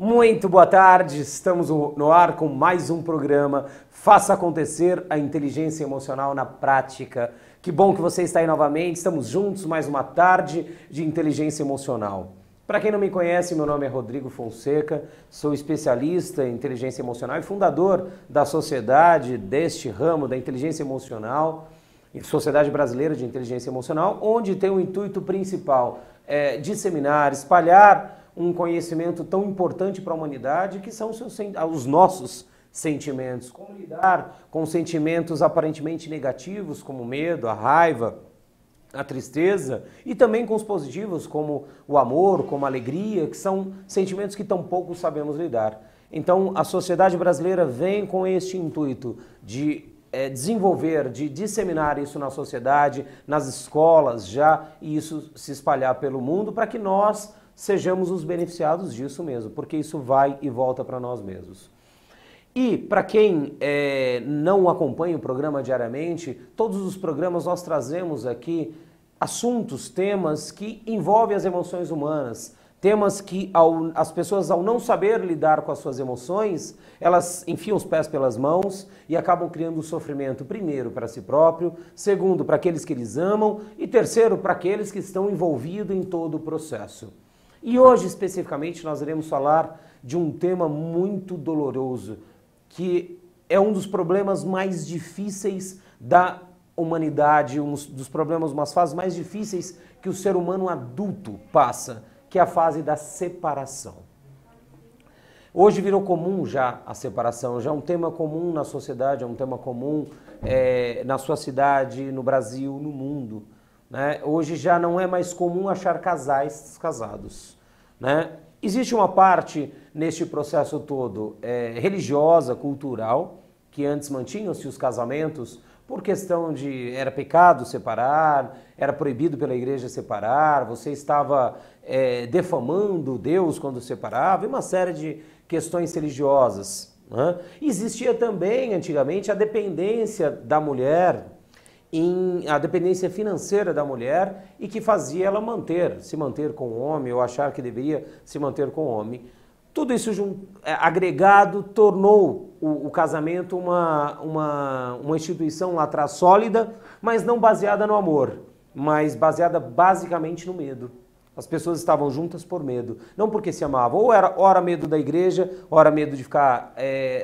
Muito boa tarde, estamos no ar com mais um programa Faça Acontecer a Inteligência Emocional na Prática. Que bom que você está aí novamente, estamos juntos mais uma tarde de inteligência emocional. Para quem não me conhece, meu nome é Rodrigo Fonseca, sou especialista em inteligência emocional e fundador da sociedade deste ramo da inteligência emocional, Sociedade Brasileira de Inteligência Emocional, onde tem o intuito principal disseminar, espalhar um conhecimento tão importante para a humanidade que são os nossos sentimentos. Como lidar com sentimentos aparentemente negativos, como o medo, a raiva, a tristeza, e também com os positivos, como o amor, como a alegria, que são sentimentos que tão pouco sabemos lidar. Então, a sociedade brasileira vem com este intuito de desenvolver, de disseminar isso na sociedade, nas escolas já, e isso se espalhar pelo mundo para que nós sejamos os beneficiados disso mesmo, porque isso vai e volta para nós mesmos. E para quem não acompanha o programa diariamente, todos os programas nós trazemos aqui assuntos, temas que envolvem as emoções humanas, temas que as pessoas, ao não saber lidar com as suas emoções, elas enfiam os pés pelas mãos e acabam criando sofrimento, primeiro, para si próprio, segundo, para aqueles que eles amam e terceiro, para aqueles que estão envolvidos em todo o processo. E hoje, especificamente, nós iremos falar de um tema muito doloroso, que é um dos problemas mais difíceis da humanidade, um dos problemas, umas fases mais difíceis que o ser humano adulto passa, que é a fase da separação. Hoje virou comum já a separação, já é um tema comum na sociedade, é um tema comum na sua cidade, no Brasil, no mundo. Né? Hoje já não é mais comum achar casais casados. Né? Existe uma parte neste processo todo religiosa, cultural, que antes mantinham-se os casamentos por questão de era pecado separar, era proibido pela igreja separar, você estava defamando Deus quando separava, e uma série de questões religiosas. Né? Existia também, antigamente, a dependência da mulher, a dependência financeira da mulher e que fazia ela se manter com o homem ou achar que deveria se manter com o homem. Tudo isso agregado tornou o casamento uma instituição lá atrás sólida, mas não baseada no amor, mas baseada basicamente no medo. As pessoas estavam juntas por medo, não porque se amavam. Ou era ora medo da igreja, ora medo de ficar,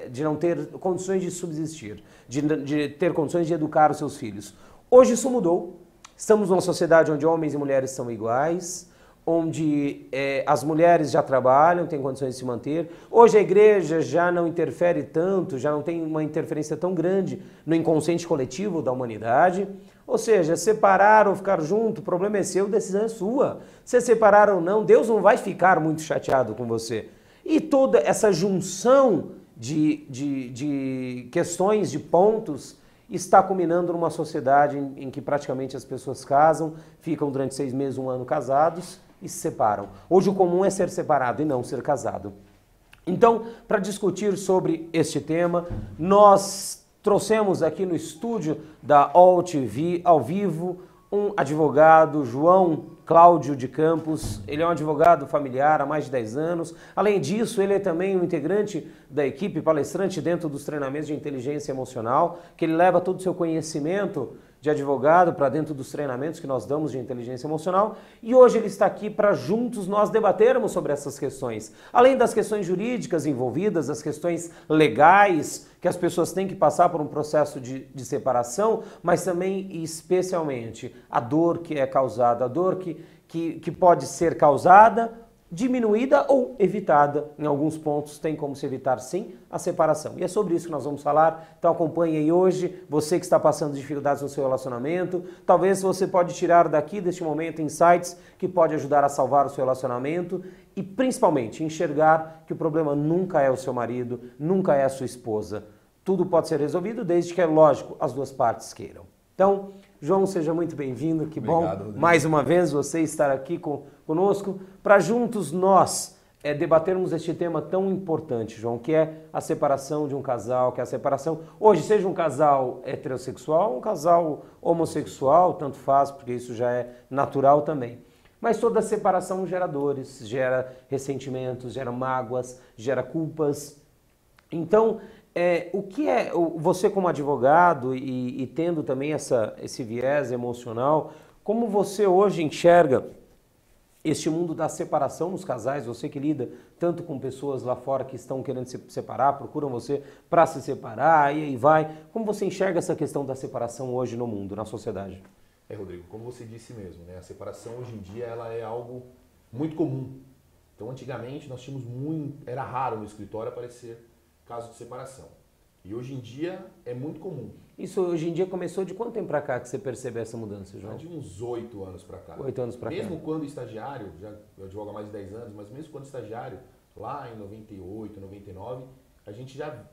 de não ter condições de subsistir, de ter condições de educar os seus filhos. Hoje isso mudou. Estamos numa sociedade onde homens e mulheres são iguais, onde as mulheres já trabalham, têm condições de se manter. Hoje a igreja já não interfere tanto, já não tem uma interferência tão grande no inconsciente coletivo da humanidade. Ou seja, separar ou ficar junto, o problema é seu, a decisão é sua. Se separar ou não, Deus não vai ficar muito chateado com você. E toda essa junção de questões, de pontos, está culminando numa sociedade em que praticamente as pessoas casam, ficam durante 6 meses, 1 ano casados e se separam. Hoje o comum é ser separado e não ser casado. Então, para discutir sobre este tema, nós trouxemos aqui no estúdio da All TV, ao vivo, um advogado, João Cláudio de Campos. Ele é um advogado familiar há mais de 10 anos. Além disso, ele é também um integrante da equipe palestrante dentro dos treinamentos de inteligência emocional, que ele leva todo o seu conhecimento de advogado para dentro dos treinamentos que nós damos de inteligência emocional, e hoje ele está aqui para juntos nós debatermos sobre essas questões. Além das questões jurídicas envolvidas, as questões legais, que as pessoas têm que passar por um processo de separação, mas também e especialmente a dor que é causada, a dor que pode ser causada, diminuída ou evitada. Em alguns pontos tem como se evitar sim a separação. E é sobre isso que nós vamos falar. Então acompanhe aí hoje, você que está passando dificuldades no seu relacionamento. Talvez você pode tirar daqui deste momento insights que pode ajudar a salvar o seu relacionamento e principalmente enxergar que o problema nunca é o seu marido, nunca é a sua esposa. Tudo pode ser resolvido desde que, é lógico, as duas partes queiram. Então, João, seja muito bem-vindo, que Obrigado, bom Rodrigo. mais uma vez você estar aqui conosco para juntos nós debatermos este tema tão importante, João, que é a separação de um casal, que é a separação, hoje, seja um casal heterossexual, um casal homossexual, tanto faz, porque isso já é natural também. Mas toda separação gera dores, gera ressentimentos, gera mágoas, gera culpas. Então, o que é, você como advogado e tendo também esse viés emocional, como você hoje enxerga este mundo da separação nos casais, você que lida tanto com pessoas lá fora que estão querendo se separar, procuram você para se separar, e aí vai. Como você enxerga essa questão da separação hoje no mundo, na sociedade? Rodrigo, como você disse mesmo, né? A separação hoje em dia ela é algo muito comum. Então, antigamente nós tínhamos era raro no escritório aparecer casos de separação. E hoje em dia é muito comum. Isso hoje em dia começou de quanto tempo para cá que você percebe essa mudança, João? De uns 8 anos para cá. 8 anos para cá. Mesmo quando estagiário, eu advogo há mais de 10 anos, mas mesmo quando estagiário, lá em 98, 99, a gente já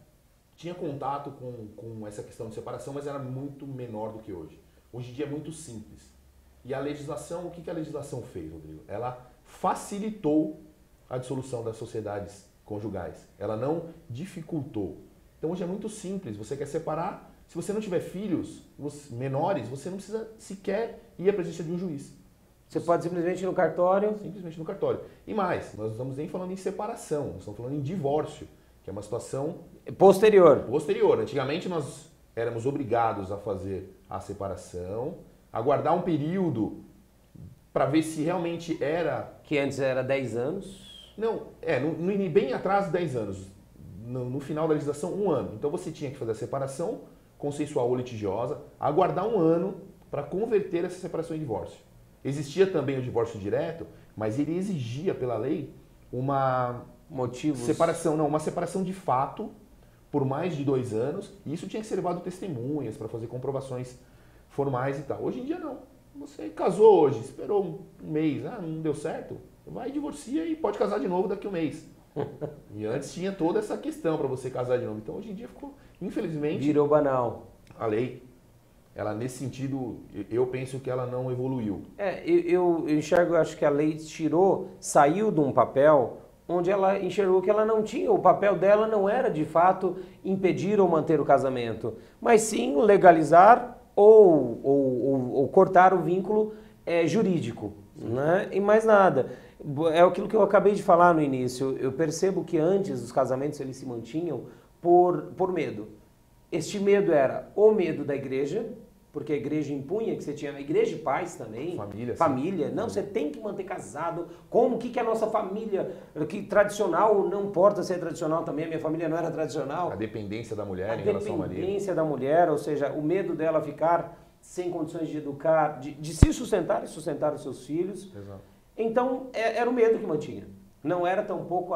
tinha contato com essa questão de separação, mas era muito menor do que hoje. Hoje em dia é muito simples. E a legislação, o que a legislação fez, Rodrigo? Ela facilitou a dissolução das sociedades conjugais. Ela não dificultou. Então hoje é muito simples. Você quer separar, se você não tiver filhos menores, você não precisa sequer ir à presença de um juiz. Você pode simplesmente ir no cartório? Simplesmente no cartório. E mais, nós não estamos nem falando em separação, nós estamos falando em divórcio, que é uma situação posterior. Antigamente nós éramos obrigados a fazer a separação, aguardar um período para ver se realmente era... Que antes era 10 anos? Não, bem atrás de 10 anos. No final da legislação, 1 ano. Então você tinha que fazer a separação consensual ou litigiosa, aguardar 1 ano para converter essa separação em divórcio. Existia também o divórcio direto, mas ele exigia pela lei uma separação de fato por mais de 2 anos, e isso tinha que ser levado testemunhas para fazer comprovações formais e tal. Hoje em dia não. Você casou hoje, esperou um mês, não deu certo, vai, divorcia e pode casar de novo daqui a 1 mês. E antes tinha toda essa questão para você casar de novo. Então hoje em dia ficou, infelizmente... Virou banal. A lei, ela nesse sentido, eu penso que ela não evoluiu. Eu enxergo, acho que a lei saiu de um papel onde ela enxergou que ela não tinha, o papel dela não era de fato impedir ou manter o casamento, mas sim legalizar ou cortar o vínculo jurídico, né? E mais nada. É aquilo que eu acabei de falar no início. Eu percebo que antes os casamentos eles se mantinham por medo. Este medo era o medo da igreja, porque a igreja impunha que você tinha a igreja de pais também. Família. Não, você tem que manter casado. Como? O que é a nossa família? Que tradicional, não importa se é tradicional também, a minha família não era tradicional. A dependência da mulher em relação ao marido. A dependência da mulher, ou seja, o medo dela ficar sem condições de educar, de se sustentar e sustentar os seus filhos. Exato. Então, era o medo que mantinha. Não era tampouco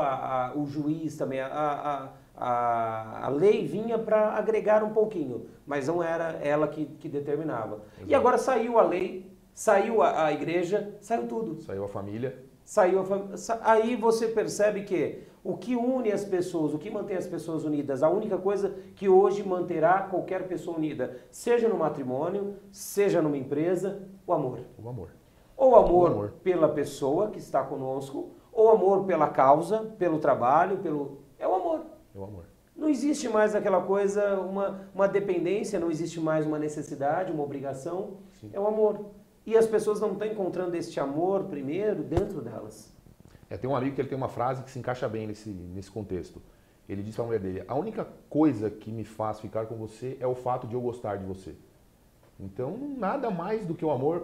o juiz também, a lei vinha para agregar um pouquinho, mas não era ela que determinava. Exato. E agora saiu a lei, saiu a igreja, saiu tudo. Saiu a família. Aí você percebe que o que une as pessoas, o que mantém as pessoas unidas, a única coisa que hoje manterá qualquer pessoa unida, seja no matrimônio, seja numa empresa, o amor. O amor. Ou amor pela pessoa que está conosco, ou amor pela causa, pelo trabalho, é o amor. É o amor. Não existe mais aquela coisa, uma dependência, não existe mais uma necessidade, uma obrigação. Sim. É o amor. E as pessoas não estão encontrando este amor primeiro dentro delas. Tem um amigo que ele tem uma frase que se encaixa bem nesse contexto. Ele diz para a mulher dele: a única coisa que me faz ficar com você é o fato de eu gostar de você. Então, nada mais do que o amor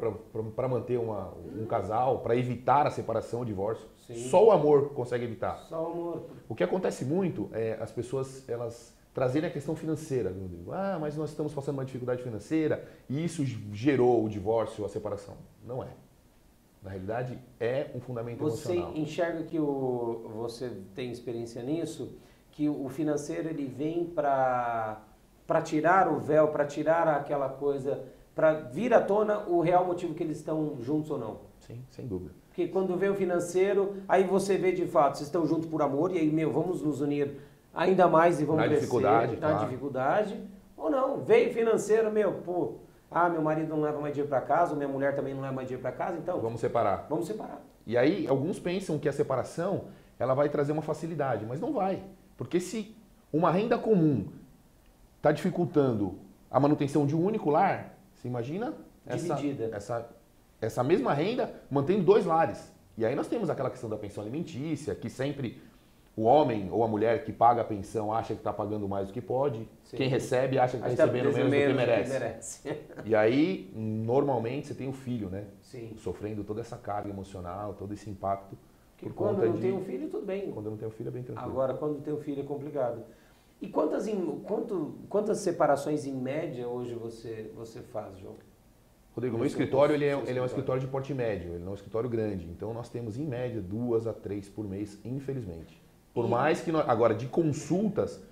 para manter um casal, para evitar a separação, o divórcio. Sim. Só o amor consegue evitar. Só o amor. O que acontece muito é as pessoas elas trazerem a questão financeira. Mas nós estamos passando uma dificuldade financeira e isso gerou o divórcio, a separação. Não é. Na realidade, é um fundamento emocional. Você enxerga que você tem experiência nisso, que o financeiro ele vem para tirar o véu, para tirar aquela coisa, para vir à tona o real motivo que eles estão juntos ou não? Sim, sem dúvida. Porque quando vem o financeiro, aí você vê de fato, vocês estão juntos por amor, e aí, vamos nos unir ainda mais e vamos crescer na dificuldade, ou não, veio financeiro, meu marido não leva mais dinheiro para casa, minha mulher também não leva mais dinheiro para casa, então... Vamos separar. Vamos separar. E aí, alguns pensam que a separação, ela vai trazer uma facilidade, mas não vai. Porque se uma renda comum está dificultando a manutenção de um único lar, você imagina dividida. essa mesma renda mantendo 2 lares. E aí nós temos aquela questão da pensão alimentícia, que sempre o homem ou a mulher que paga a pensão acha que está pagando mais do que pode. Sim. Quem recebe acha que está recebendo menos do que merece. E aí, normalmente, você tem o filho, né? Sim. Sofrendo toda essa carga emocional, todo esse impacto. Que quando não tem um filho, tudo bem. Quando não tem um filho, é bem tranquilo. Agora, quando tem um filho, é complicado. E quantas separações, em média, hoje você faz, João? Rodrigo, meu escritório ele é um escritório de porte médio, ele não é um escritório grande. Então, nós temos, em média, 2 a 3 por mês, infelizmente. Por mais que nós, agora, de consultas,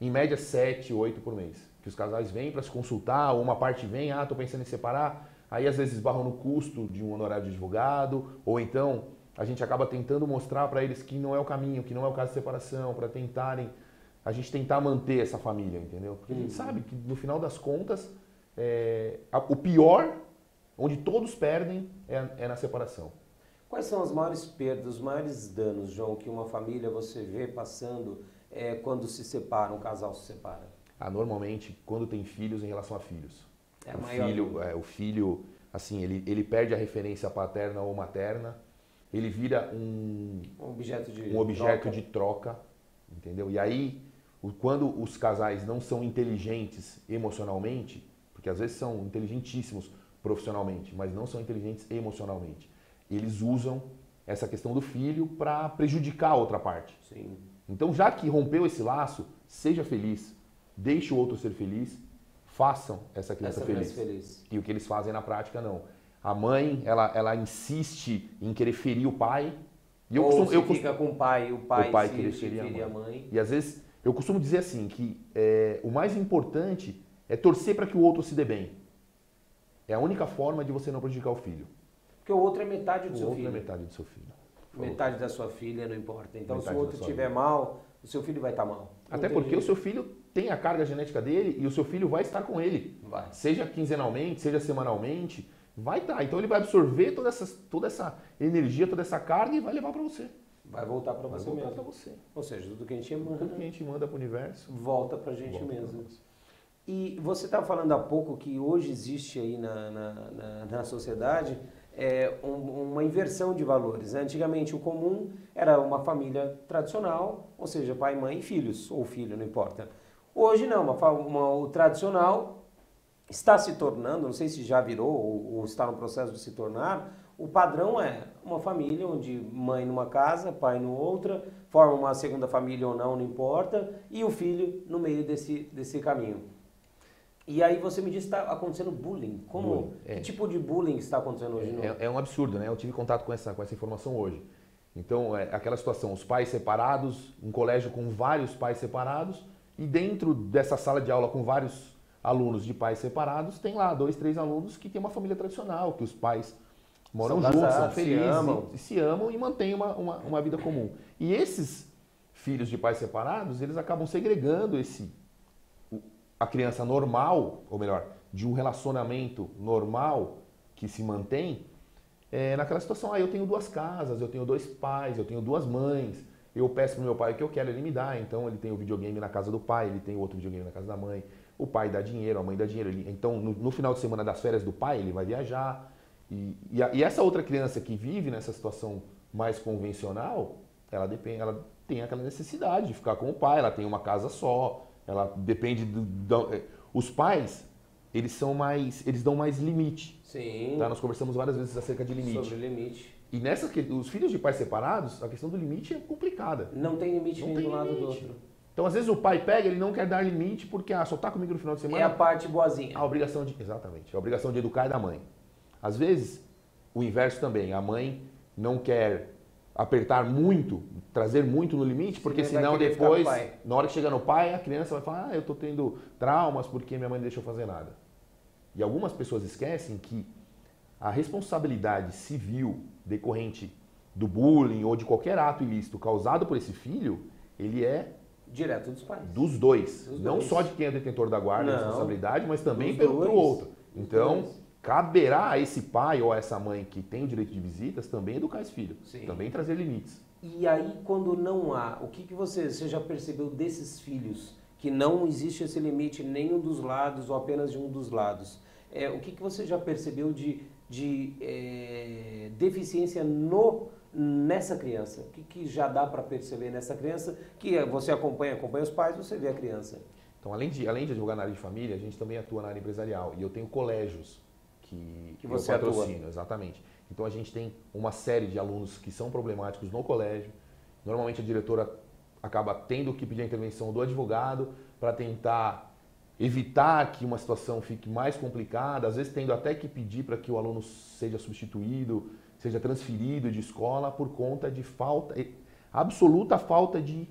em média 7, 8 por mês. Que os casais vêm para se consultar, ou uma parte vem, estou pensando em separar, aí às vezes esbarram no custo de um honorário de advogado, ou então a gente acaba tentando mostrar para eles que não é o caminho, que não é o caso de separação, para a gente tentar manter essa família, entendeu? Porque a gente sabe que no final das contas, o pior, onde todos perdem, é na separação. Quais são as maiores perdas, os maiores danos, João, que uma família você vê passando quando se separa, um casal se separa? Normalmente, quando tem filhos, em relação a filhos. O filho, assim, ele perde a referência paterna ou materna, ele vira um objeto de troca, entendeu? E aí, quando os casais não são inteligentes emocionalmente, porque às vezes são inteligentíssimos profissionalmente, mas não são inteligentes emocionalmente, eles usam essa questão do filho para prejudicar a outra parte. Sim. Então, já que rompeu esse laço, seja feliz, deixe o outro ser feliz, façam essa criança feliz. E o que eles fazem na prática, não. A mãe, ela insiste em querer ferir o pai. E fica com o pai querer ferir a mãe. E às vezes, eu costumo dizer assim, que o mais importante é torcer para que o outro se dê bem. É a única forma de você não prejudicar o filho. Porque o outro é metade do seu filho. O outro é metade do seu filho. Metade da sua filha, não importa. Então, se o outro estiver mal, o seu filho vai estar mal. Até porque o seu filho tem a carga genética dele e o seu filho vai estar com ele. Vai. Seja quinzenalmente, seja semanalmente, vai estar. Então, ele vai absorver toda essa energia, toda essa carga e vai levar para você. Vai voltar para você mesmo. Pra você. Ou seja, tudo que a gente manda... Tudo que a gente manda para o universo... Volta para a gente mesmo. E você estava falando há pouco que hoje existe aí na sociedade... uma inversão de valores. Antigamente o comum era uma família tradicional, ou seja, pai, mãe e filhos, ou filho, não importa. Hoje não, o tradicional está se tornando, não sei se já virou ou está no processo de se tornar, o padrão é uma família onde mãe numa casa, pai no outra, forma uma segunda família ou não importa, e o filho no meio desse caminho. E aí você me disse que está acontecendo bullying. Que tipo de bullying está acontecendo hoje? É um absurdo, né? Eu tive contato com essa informação hoje. Então, aquela situação, os pais separados, um colégio com vários pais separados, e dentro dessa sala de aula com vários alunos de pais separados, tem lá 2, 3 alunos que tem uma família tradicional, que os pais moram juntos, são felizes, se amam e mantêm uma vida comum. E esses filhos de pais separados, eles acabam segregando a criança normal, ou melhor, de um relacionamento normal que se mantém, naquela situação, eu tenho 2 casas, eu tenho 2 pais, eu tenho 2 mães, eu peço pro meu pai o que eu quero, ele me dá, então ele tem o videogame na casa do pai, ele tem outro videogame na casa da mãe, o pai dá dinheiro, a mãe dá dinheiro, então no final de semana das férias do pai ele vai viajar, e essa outra criança que vive nessa situação mais convencional, ela tem aquela necessidade de ficar com o pai, ela tem uma casa só, ela depende os pais, eles dão mais limite. Sim. Tá? Nós conversamos várias vezes acerca de limite. Sobre limite. E os filhos de pais separados, a questão do limite é complicada. Não tem limite nem do lado do outro. Então, às vezes, o pai pega, ele não quer dar limite porque, só tá comigo no final de semana. É a parte boazinha. Exatamente. A obrigação de educar é da mãe. Às vezes, o inverso também. A mãe não quer apertar muito, trazer muito no limite, porque senão depois, na hora que chega no pai, a criança vai falar, eu tô tendo traumas porque minha mãe não deixou fazer nada. E algumas pessoas esquecem que a responsabilidade civil decorrente do bullying ou de qualquer ato ilícito causado por esse filho, ele é direto dos pais. Dos dois. Não só de quem é detentor da guarda, da responsabilidade, mas também pro outro. Então, caberá a esse pai ou a essa mãe que tem o direito de visitas também educar esse filho. Sim. Também trazer limites. E aí, quando não há, o que você já percebeu desses filhos? Que não existe esse limite nenhum dos lados ou apenas de um dos lados. O que você já percebeu de de deficiência nessa criança? O que já dá para perceber nessa criança que você acompanha os pais, você vê a criança? Então, além de advogar na área de família, a gente também atua na área empresarial. E eu tenho colégios que você eu patrocino, exatamente. Então, a gente tem uma série de alunos que são problemáticos no colégio. Normalmente, a diretora acaba tendo que pedir a intervenção do advogado para tentar evitar que uma situação fique mais complicada, às vezes tendo até que pedir para que o aluno seja substituído, seja transferido de escola por conta de absoluta falta de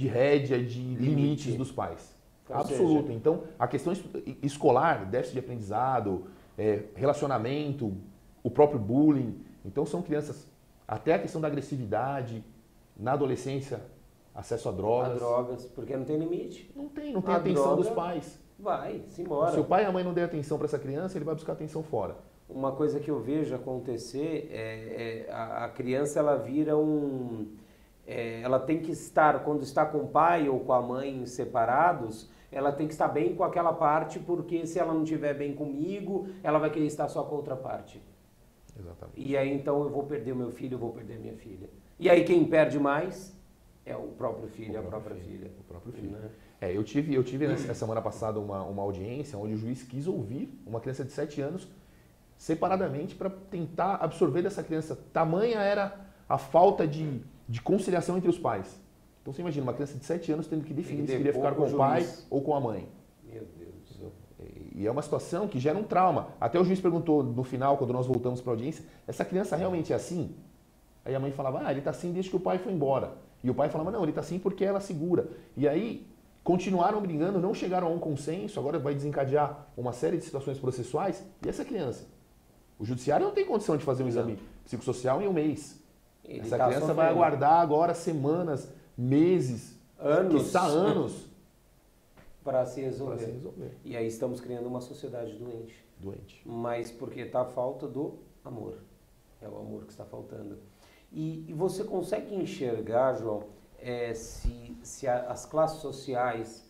rédea, de limites dos pais. Absoluto. Então, a questão escolar, déficit de aprendizado, relacionamento, o próprio bullying. Então, são crianças, até a questão da agressividade, na adolescência, acesso a drogas. A drogas, porque não tem limite. Não tem atenção dos pais. Se embora. Se o pai e a mãe não der atenção para essa criança, ele vai buscar atenção fora. Uma coisa que eu vejo acontecer a criança ela vira ela tem que estar, quando está com o pai ou com a mãe separados, ela tem que estar bem com aquela parte, porque se ela não estiver bem comigo, ela vai querer estar só com a outra parte. Exatamente. E aí então eu vou perder o meu filho, eu vou perder a minha filha. E aí quem perde mais é o próprio filho, a própria filha. O próprio filho. Né? Eu tive essa semana passada uma audiência onde o juiz quis ouvir uma criança de 7 anos separadamente para tentar absorver dessa criança. Tamanha era a falta de conciliação entre os pais. Então você imagina uma criança de 7 anos tendo que definir se queria ficar com o pai ou com a mãe. Meu Deus do céu. E é uma situação que gera um trauma. Até o juiz perguntou no final, quando nós voltamos para a audiência, essa criança realmente é assim? Aí a mãe falava, ele está assim desde que o pai foi embora. E o pai falava, não, ele está assim porque ela segura. E aí continuaram brigando, não chegaram a um consenso, agora vai desencadear uma série de situações processuais. E essa criança? O judiciário não tem condição de fazer um exame psicossocial em um mês. Essa criança vai aguardar agora semanas, meses, anos, anos para se resolver. E aí estamos criando uma sociedade doente. Mas porque está a falta do amor. É o amor que está faltando. E você consegue enxergar, João, se as classes sociais,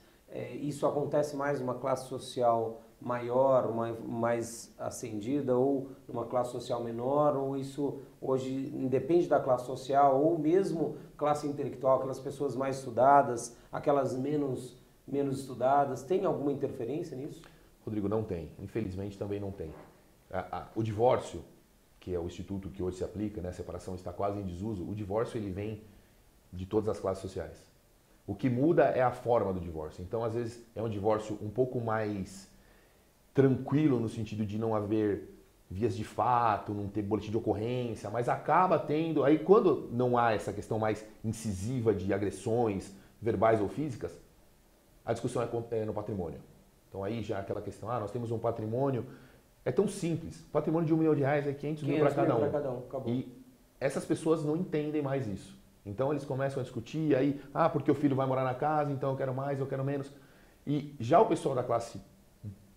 isso acontece mais numa classe social maior, mais ascendida, ou numa classe social menor, ou isso hoje independe da classe social, ou mesmo classe intelectual, aquelas pessoas mais estudadas, aquelas menos estudadas, tem alguma interferência nisso? Rodrigo, não tem. Infelizmente também não tem. O divórcio, que é o instituto que hoje se aplica, né, a separação está quase em desuso, o divórcio ele vem de todas as classes sociais. O que muda é a forma do divórcio. Então, às vezes, é um divórcio um pouco mais tranquilo no sentido de não haver vias de fato, não ter boletim de ocorrência, mas acaba tendo, aí quando não há essa questão mais incisiva de agressões verbais ou físicas, a discussão é no patrimônio. Então aí já aquela questão, nós temos um patrimônio, é tão simples, o patrimônio de R$1 milhão é 500 mil para cada um. E essas pessoas não entendem mais isso. Então eles começam a discutir, aí, porque o filho vai morar na casa, então eu quero mais, eu quero menos. E já o pessoal da classe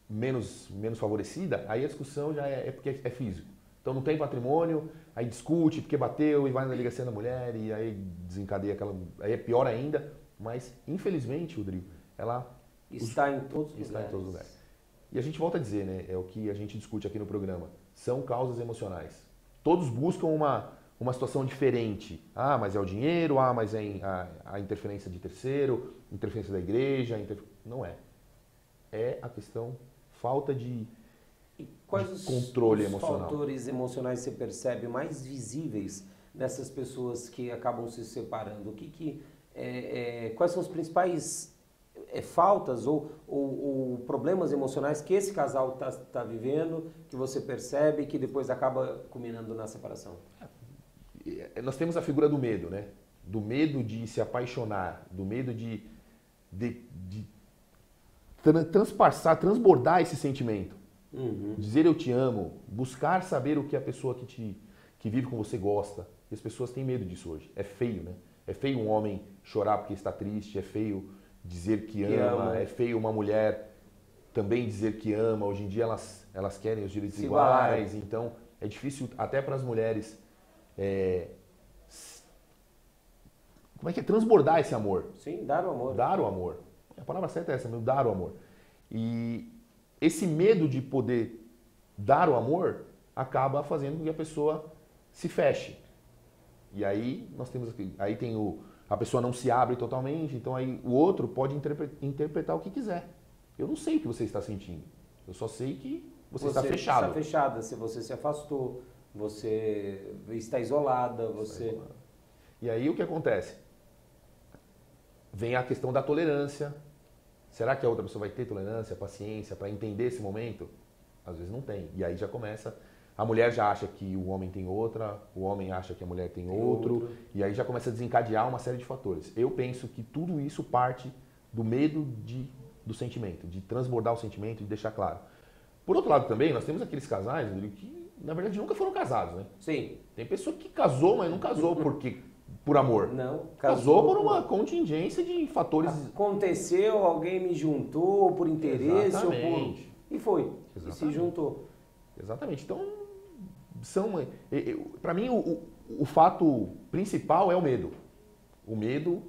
menos favorecida, aí a discussão já é porque é físico. Então não tem patrimônio, aí discute porque bateu e vai na delegacia da mulher e aí desencadeia aquela... Aí é pior ainda, mas infelizmente, Rodrigo, ela... Está em todos os lugares. E a gente volta a dizer, né, é o que a gente discute aqui no programa, são causas emocionais. Todos buscam uma situação diferente. Mas é o dinheiro, mas é a interferência de terceiro, interferência da igreja, não é. É a questão, falta de controle emocional. Quais os fatores emocionais você percebe mais visíveis nessas pessoas que acabam se separando? Quais são os principais faltas ou problemas emocionais que esse casal está vivendo, que você percebe que depois acaba culminando na separação? Nós temos a figura do medo, né? Do medo de se apaixonar, do medo de transbordar esse sentimento. Dizer eu te amo, buscar saber o que a pessoa que vive com você gosta. E as pessoas têm medo disso hoje. É feio, né? É feio um homem chorar porque está triste, é feio dizer que ama, é feio uma mulher também dizer que ama. Hoje em dia elas querem os direitos iguais, então é difícil até para as mulheres como é que é? Transbordar esse amor. Sim, dar o amor. Dar o amor. A palavra certa é essa, mesmo, dar o amor. E esse medo de poder dar o amor acaba fazendo com que a pessoa se feche. E aí a pessoa não se abre totalmente, então aí o outro pode interpretar o que quiser. Eu não sei o que você está sentindo. Eu só sei que você está fechado. Está fechada, se você se afastou, você está isolada, E aí o que acontece? Vem a questão da tolerância. Será que a outra pessoa vai ter tolerância, paciência para entender esse momento? Às vezes não tem. E aí já começa. A mulher já acha que o homem tem outra, o homem acha que a mulher tem outro, e aí já começa a desencadear uma série de fatores. Eu penso que tudo isso parte do medo do sentimento, de transbordar o sentimento, de deixar claro. Por outro lado também, nós temos aqueles casais, Rodrigo, que na verdade nunca foram casados, né? Sim. Tem pessoa que casou, mas não casou por amor. Não. Casou por uma contingência de fatores. Aconteceu, alguém me juntou por interesse. Exatamente. E foi. Exatamente. E se juntou. Exatamente. Então, para mim, o fato principal é o medo. O medo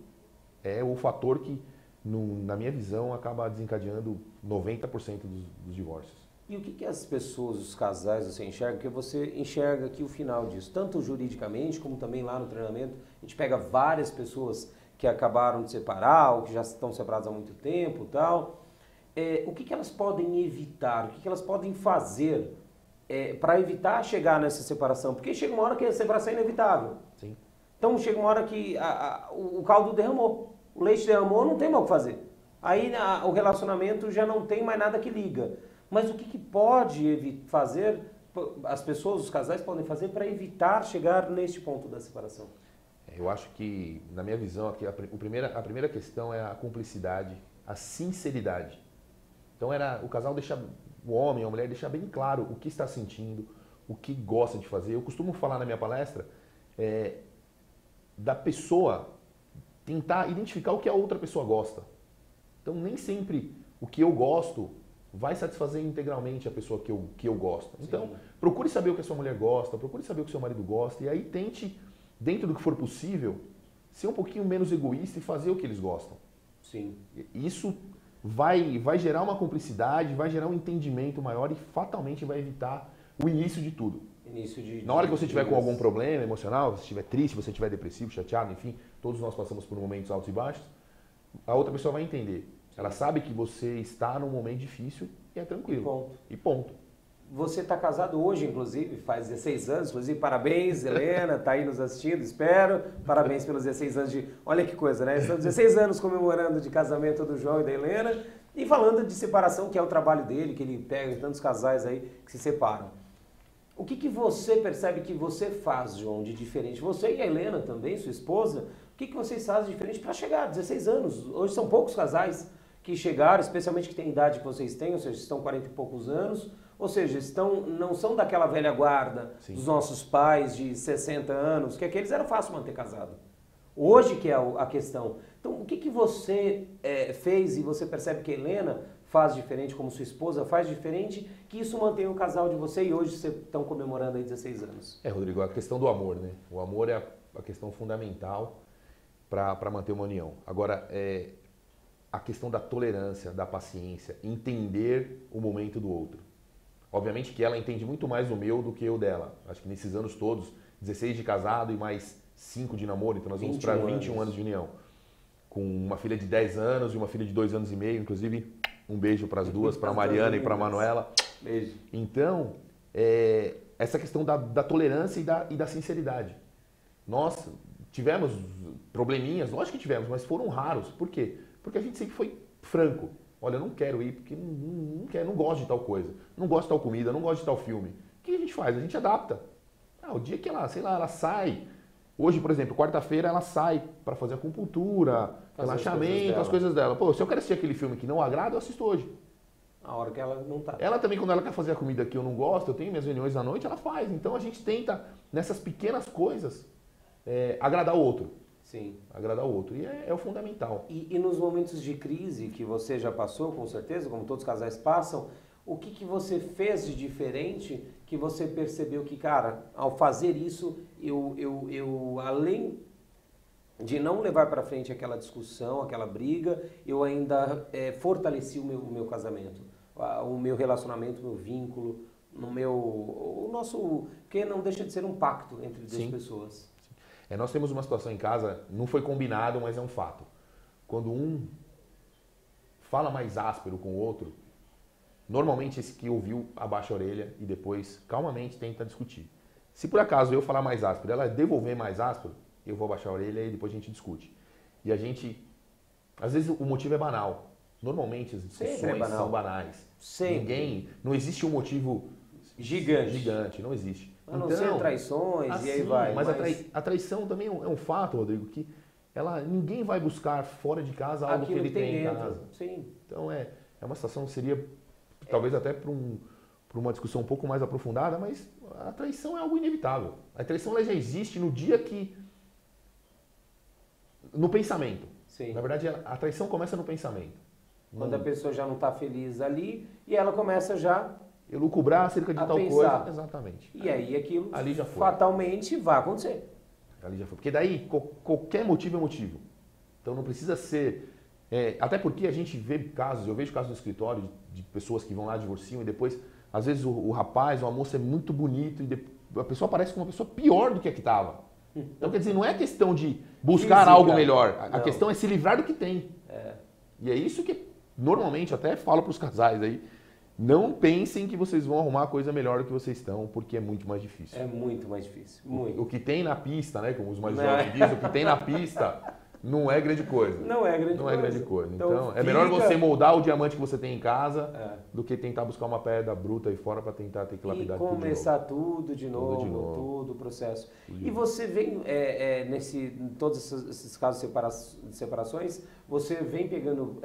é o fator que, na minha visão, acaba desencadeando 90% dos divórcios. E o que as pessoas, os casais, você enxerga? Porque você enxerga aqui o final disso, tanto juridicamente como também lá no treinamento. A gente pega várias pessoas que acabaram de separar ou que já estão separadas há muito tempo e tal. O que elas podem evitar? O que elas podem fazer para evitar chegar nessa separação? Porque chega uma hora que a separação é inevitável. Sim. Então chega uma hora que o caldo derramou, o leite derramou, não tem mais o que fazer. Aí o relacionamento já não tem mais nada que liga. Mas o que pode fazer, as pessoas, os casais podem fazer para evitar chegar neste ponto da separação? Eu acho que, na minha visão, aqui, a primeira questão é a cumplicidade, a sinceridade. Então o casal deixar, o homem, a mulher deixar bem claro o que está sentindo, o que gosta de fazer. Eu costumo falar na minha palestra da pessoa tentar identificar o que a outra pessoa gosta. Então nem sempre o que eu gosto vai satisfazer integralmente a pessoa que eu gosto. Então, procure saber o que a sua mulher gosta, procure saber o que o seu marido gosta, e aí tente, dentro do que for possível, ser um pouquinho menos egoísta e fazer o que eles gostam. Sim. Isso vai gerar uma cumplicidade, vai gerar um entendimento maior e fatalmente vai evitar o início de tudo. Na hora que você estiver com algum problema emocional, se estiver triste, se você estiver depressivo, chateado, enfim, todos nós passamos por momentos altos e baixos, a outra pessoa vai entender. Ela sabe que você está num momento difícil e é tranquilo. E ponto. Você está casado hoje, inclusive, faz 16 anos, inclusive, parabéns, Helena, está aí nos assistindo, espero. Parabéns pelos 16 anos de... Olha que coisa, né? Estamos 16 anos comemorando de casamento do João e da Helena e falando de separação, que é o trabalho dele, que ele pega tantos casais aí que se separam. O que você percebe que você faz, João, de diferente? Você e a Helena também, sua esposa, o que vocês fazem de diferente para chegar a 16 anos? Hoje são poucos casais que chegaram, especialmente que tem a idade que vocês têm, ou seja, estão 40 e poucos anos, ou seja, não são daquela velha guarda dos nossos pais de 60 anos, que aqueles era fácil manter casado. Hoje que é a questão. Então, o que você fez e você percebe que a Helena faz diferente, como sua esposa faz diferente, que isso mantém o casal de você e hoje vocês estão comemorando aí 16 anos? Rodrigo, a questão do amor, né? O amor é a questão fundamental para manter uma união. Agora, a questão da tolerância, da paciência, entender o momento do outro. Obviamente que ela entende muito mais o meu do que eu dela. Acho que nesses anos todos, 16 de casado e mais 5 de namoro, então nós vamos para 21 anos de união. Com uma filha de 10 anos e uma filha de 2 anos e meio, inclusive um beijo para as duas, para a Mariana e para a Manuela. Beijo. Então, essa questão da tolerância e da sinceridade. Nós tivemos probleminhas, lógico que tivemos, mas foram raros. Por quê? Porque a gente sempre foi franco. Olha, eu não quero ir porque não gosto de tal coisa. Não gosto de tal comida, não gosto de tal filme. O que a gente faz? A gente adapta. O dia que ela sai... Hoje, por exemplo, quarta-feira ela sai para fazer acupuntura, relaxamento, as coisas dela. Pô, se eu quero assistir aquele filme que não agrada, eu assisto hoje. A hora que ela não tá. Ela também, quando ela quer fazer a comida que eu não gosto, eu tenho minhas reuniões à noite, ela faz. Então a gente tenta, nessas pequenas coisas, agradar o outro. Sim. Agradar o outro. E é o fundamental. E nos momentos de crise que você já passou, com certeza, como todos os casais passam, o que você fez de diferente que você percebeu que, cara, ao fazer isso, eu além de não levar para frente aquela discussão, aquela briga, eu ainda fortaleci o meu casamento, o meu relacionamento, o meu vínculo. o nosso, porque não deixa de ser um pacto entre duas Sim. pessoas. Nós temos uma situação em casa, não foi combinado, mas é um fato. Quando um fala mais áspero com o outro, normalmente esse que ouviu abaixa a orelha e depois calmamente tenta discutir. Se por acaso eu falar mais áspero, ela devolver mais áspero, eu vou abaixar a orelha e depois a gente discute. E a gente, às vezes o motivo é banal. Normalmente as discussões são banais. Sempre. Não existe um motivo gigante, não existe. A não ser traições e aí vai. Mas a traição também é um fato, Rodrigo, que ninguém vai buscar fora de casa algo que ele tem em casa. Sim. Então é uma situação que seria, talvez até para uma discussão um pouco mais aprofundada, mas a traição é algo inevitável. A traição ela já existe no dia que... no pensamento. Sim. Na verdade, a traição começa no pensamento. Quando a pessoa já não está feliz ali e ela começa já... elucubrar acerca de tal pensar. coisa. Exatamente. E aí aquilo ali já foi. Fatalmente vai acontecer. Ali já foi. Porque daí qualquer motivo é motivo. Então não precisa ser... até porque a gente vê casos, eu vejo casos no escritório de pessoas que vão lá, divorciam e depois, às vezes o rapaz ou a moça é muito bonito e a pessoa aparece como uma pessoa pior do que a que estava. Então quer dizer, não é questão de buscar algo melhor. A questão é se livrar do que tem. E é isso que normalmente até falo para os casais aí. Não pensem que vocês vão arrumar coisa melhor do que vocês estão, porque é muito mais difícil. É muito mais difícil. Muito. O que tem na pista, né? Como os mais jovens dizem, o que tem na pista não é grande coisa. Não é grande coisa. Então é melhor você moldar o diamante que você tem em casa do que tentar buscar uma pedra bruta aí fora para tentar ter que lapidar tudo de novo. E começar tudo de novo, todo o processo. E você vem, em todos esses casos de separações, você vem pegando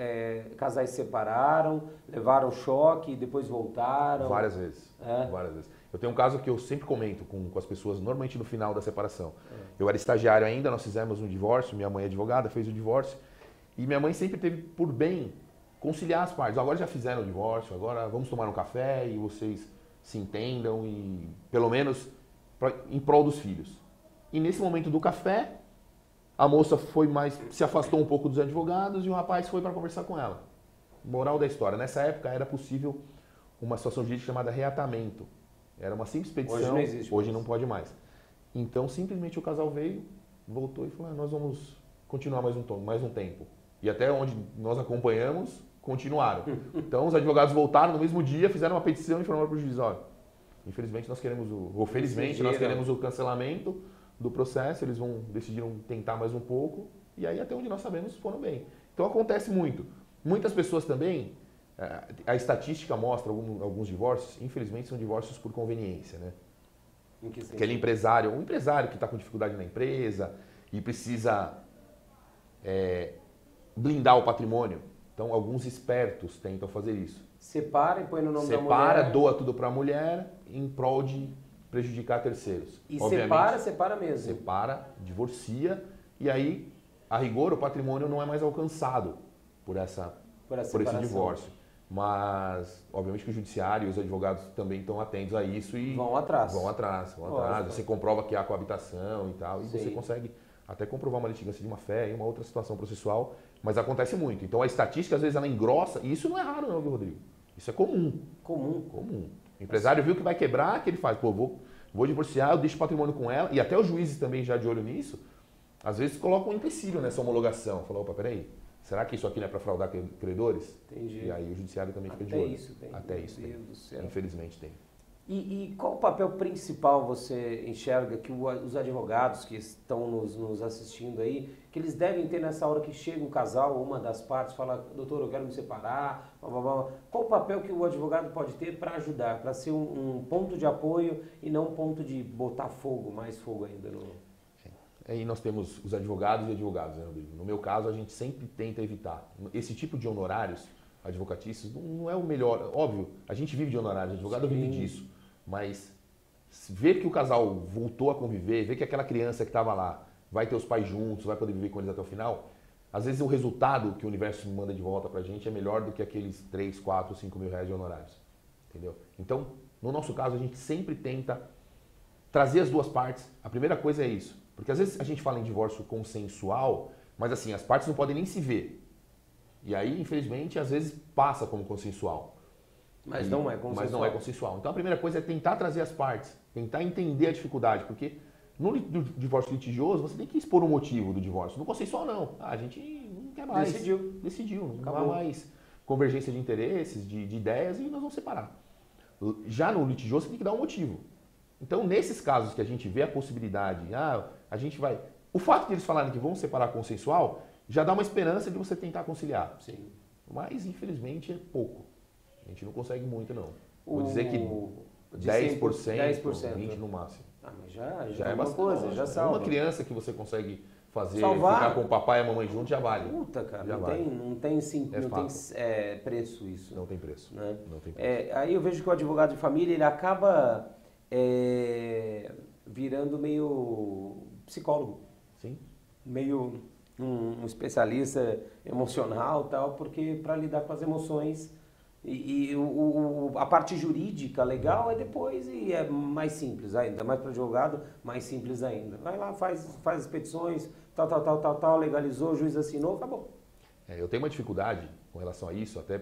casais que separaram, levaram choque e depois voltaram? Várias vezes. Várias vezes. Eu tenho um caso que eu sempre comento com as pessoas, normalmente no final da separação. Eu era estagiário ainda, nós fizemos um divórcio, minha mãe é advogada, fez o divórcio, e minha mãe sempre teve por bem conciliar as partes. Agora já fizeram o divórcio, agora vamos tomar um café e vocês se entendam, e pelo menos em prol dos filhos. E nesse momento do café, a moça se afastou um pouco dos advogados e o rapaz foi para conversar com ela. Moral da história, nessa época era possível uma situação jurídica chamada reatamento. Era uma simples petição, hoje não existe hoje não pode mais. Então, simplesmente o casal veio, voltou e falou, nós vamos continuar mais um tempo. E até onde nós acompanhamos, continuaram. Então, os advogados voltaram no mesmo dia, fizeram uma petição e informaram para o juiz, olha, infelizmente nós queremos nós queremos o cancelamento do processo, eles decidiram tentar mais um pouco, e aí até onde nós sabemos foram bem. Então acontece muito. Muitas pessoas também, a estatística mostra alguns divórcios, infelizmente são divórcios por conveniência, né? Em que sentido? Aquele empresário que está com dificuldade na empresa e precisa blindar o patrimônio. Então alguns espertos tentam fazer isso. Separa e põe no nome da mulher. Separa, doa tudo para a mulher em prol de prejudicar terceiros. E obviamente, separa mesmo. Separa, divorcia e aí, a rigor, o patrimônio não é mais alcançado por esse divórcio. Mas, obviamente que o judiciário e os advogados também estão atentos a isso e vão atrás. Você comprova que há coabitação e tal, e você consegue até comprovar uma litigância de má fé e uma outra situação processual, mas acontece muito. Então a estatística, às vezes, ela engrossa, e isso não é raro não, viu, Rodrigo? Isso é comum. Comum. O empresário viu que vai quebrar, o que ele faz? Pô, vou divorciar, eu deixo o patrimônio com ela, e até os juízes também já de olho nisso, às vezes colocam um empecilho nessa homologação. Falou, opa, peraí, será que isso aqui não é para fraudar credores? Entendi. E aí o judiciário também fica de olho. Até isso tem. Meu Deus do céu. Infelizmente tem. E qual o papel principal você enxerga que os advogados que estão nos assistindo aí, que eles devem ter nessa hora que chega um casal ou uma das partes fala, doutor, eu quero me separar, blá, blá, blá. Qual o papel que o advogado pode ter para ajudar, para ser um ponto de apoio e não um ponto de botar mais fogo ainda no... Aí nós temos os advogados e advogados, né, Rodrigo? No meu caso, a gente sempre tenta evitar. Esse tipo de honorários advocatícios não é o melhor. Óbvio, a gente vive de honorários, advogado vive disso. Mas ver que o casal voltou a conviver, ver que aquela criança que estava lá vai ter os pais juntos, vai poder viver com eles até o final, às vezes o resultado que o universo manda de volta pra gente é melhor do que aqueles 3, 4, 5 mil reais de honorários. Entendeu? Então, no nosso caso, a gente sempre tenta trazer as duas partes. A primeira coisa é isso. Porque às vezes a gente fala em divórcio consensual, mas assim, as partes não podem nem se ver. E aí, infelizmente, às vezes passa como consensual. Mas não é consensual. Mas não é consensual. Então a primeira coisa é tentar trazer as partes, tentar entender a dificuldade, porque no divórcio litigioso você tem que expor o motivo do divórcio. No consensual não. A gente não quer mais. Decidiu. Não há mais convergência de interesses, de ideias e nós vamos separar. Já no litigioso você tem que dar um motivo. Então nesses casos que a gente vê a possibilidade, a gente vai... O fato de eles falarem que vão separar consensual já dá uma esperança de você tentar conciliar. Sim. Mas infelizmente é pouco. A gente não consegue muito, não. Vou dizer que 10%, 20% no máximo. Mas já é uma bastante coisa, já salva. Uma criança que você consegue fazer, salvar. Ficar com o papai e a mamãe junto, já vale. Puta, cara, já não tem preço isso. Não tem preço. Né? Não tem preço. Aí eu vejo que o advogado de família, ele acaba virando meio psicólogo. Sim. Meio um especialista emocional, tal, porque para lidar com as emoções a parte jurídica legal é depois e é mais simples ainda, mais para advogado, mais simples ainda. Vai lá, faz as petições, tal, legalizou, o juiz assinou, acabou. Eu tenho uma dificuldade com relação a isso, até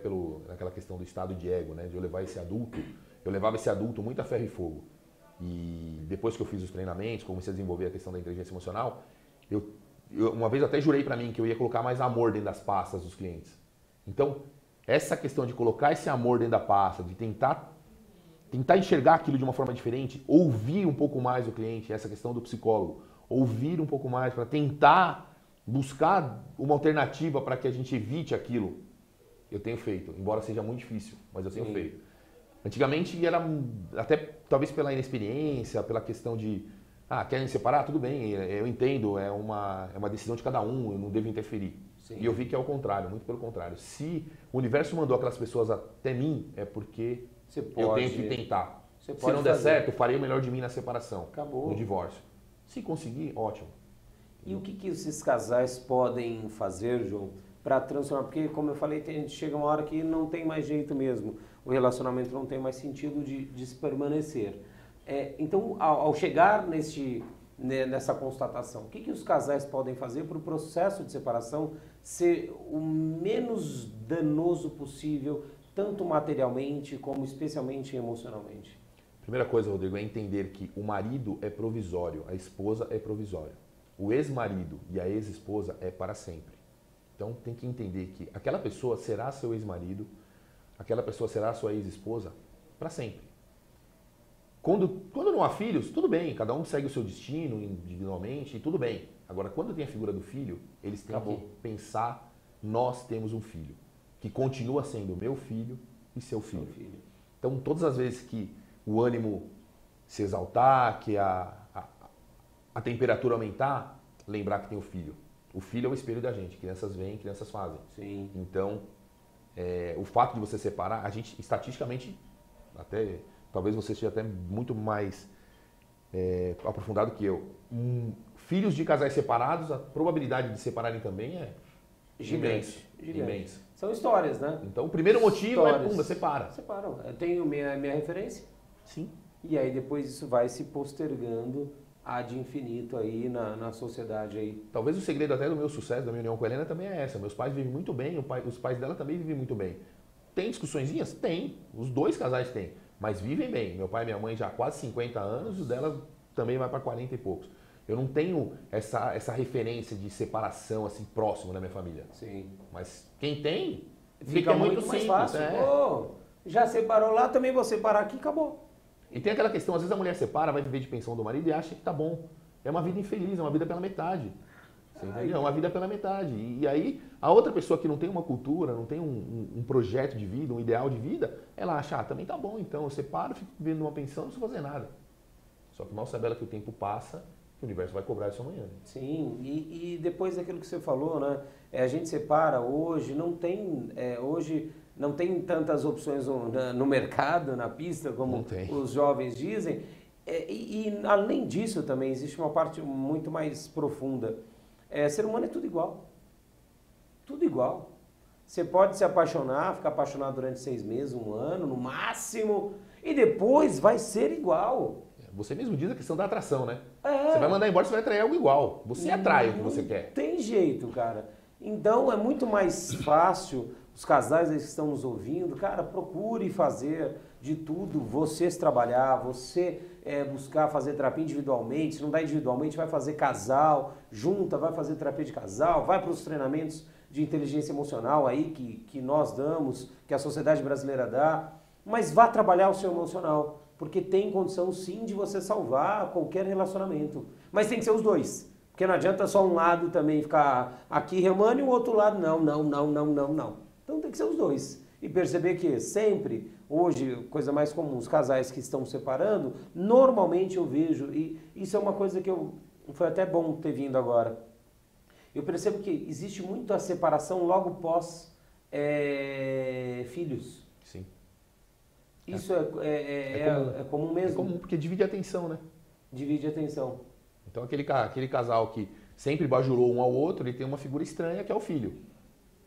naquela questão do estado de ego, né, de eu levar esse adulto. Eu levava esse adulto muito a ferro e fogo. E depois que eu fiz os treinamentos, comecei a desenvolver a questão da inteligência emocional, eu uma vez até jurei para mim que eu ia colocar mais amor dentro das pastas dos clientes. Então, essa questão de colocar esse amor dentro da pasta, de tentar enxergar aquilo de uma forma diferente, ouvir um pouco mais o cliente, essa questão do psicólogo, ouvir um pouco mais para tentar buscar uma alternativa para que a gente evite aquilo, eu tenho feito, embora seja muito difícil, mas eu tenho feito. Antigamente era até talvez pela inexperiência, pela questão de querem separar? Tudo bem, eu entendo, é uma decisão de cada um, eu não devo interferir. Sim. E eu vi que é o contrário, muito pelo contrário. Se o universo mandou aquelas pessoas até mim, é porque eu tenho que tentar. Se não der certo, eu farei o melhor de mim na separação, no divórcio. Se conseguir, ótimo. E o que esses casais podem fazer, João, para transformar? Porque, como eu falei, chega uma hora que não tem mais jeito mesmo. O relacionamento não tem mais sentido de se permanecer. Então, ao chegar nessa constatação, o que os casais podem fazer para o processo de separação ser o menos danoso possível, tanto materialmente como especialmente emocionalmente? Primeira coisa, Rodrigo, é entender que o marido é provisório, a esposa é provisória. O ex-marido e a ex-esposa é para sempre. Então tem que entender que aquela pessoa será seu ex-marido, aquela pessoa será sua ex-esposa para sempre. Quando não há filhos, tudo bem, cada um segue o seu destino individualmente e tudo bem. Agora, quando tem a figura do filho, eles têm que pensar, nós temos um filho, que continua sendo meu filho e seu filho. Então, todas as vezes que o ânimo se exaltar, que a temperatura aumentar, lembrar que tem o filho. O filho é o espelho da gente, crianças veem, crianças fazem. Sim. Então, o fato de você separar, a gente, estatisticamente, até... Talvez você seja até muito mais aprofundado que eu. Filhos de casais separados, a probabilidade de separarem também é gigante. Imensa. São histórias, né? Então o primeiro motivo separa. Separam. Eu tenho minha referência. Sim. E aí depois isso vai se postergando ad infinito aí na sociedade aí. Talvez o segredo até do meu sucesso, da minha união com a Helena também é essa. Meus pais vivem muito bem, os pais dela também vivem muito bem. Tem discussõezinhas? Tem. Os dois casais têm. Mas vivem bem. Meu pai e minha mãe já há quase 50 anos e o dela também vai para 40 e poucos. Eu não tenho essa referência de separação assim próximo na minha família. Sim. Mas quem tem, fica muito mais fácil. Já separou lá, também vou separar aqui, acabou. E tem aquela questão, às vezes a mulher separa, vai viver de pensão do marido e acha que tá bom. É uma vida infeliz, é uma vida pela metade. Você entendeu? É uma vida pela metade. E aí, a outra pessoa que não tem uma cultura, não tem um projeto de vida, um ideal de vida, ela acha, também tá bom, então eu separo, fico vivendo numa pensão, não preciso fazer nada. Só que mal sabe ela que o tempo passa, que o universo vai cobrar isso amanhã. Sim, e depois daquilo que você falou, né? A gente separa hoje, não tem tantas opções no mercado, na pista, como os jovens dizem. E além disso também existe uma parte muito mais profunda. Ser humano é tudo igual. Tudo igual. Você pode se apaixonar, ficar apaixonado durante 6 meses, 1 ano, no máximo, e depois vai ser igual. Você mesmo diz a questão da atração, né? Você vai mandar embora, você vai atrair algo igual. Você atrai o que você quer. Tem jeito, cara. Então é muito mais fácil, os casais aí que estão nos ouvindo, cara, procure fazer de tudo, você se trabalhar, você buscar fazer terapia individualmente, se não dá individualmente, vai fazer casal, junta, vai fazer terapia de casal, vai para os treinamentos de inteligência emocional aí que nós damos, que a sociedade brasileira dá, mas vá trabalhar o seu emocional, porque tem condição sim de você salvar qualquer relacionamento, mas tem que ser os dois. Porque não adianta só um lado também ficar aqui remando e o outro lado não. Então tem que ser os dois. E perceber que sempre, hoje, coisa mais comum, os casais que estão separando, normalmente eu vejo, e isso é uma coisa que foi até bom ter vindo agora. Eu percebo que existe muito a separação logo pós filhos. Sim. Isso é comum mesmo? É comum, porque divide a atenção, né? Divide a atenção. Então aquele casal que sempre bajulou um ao outro, ele tem uma figura estranha que é o filho.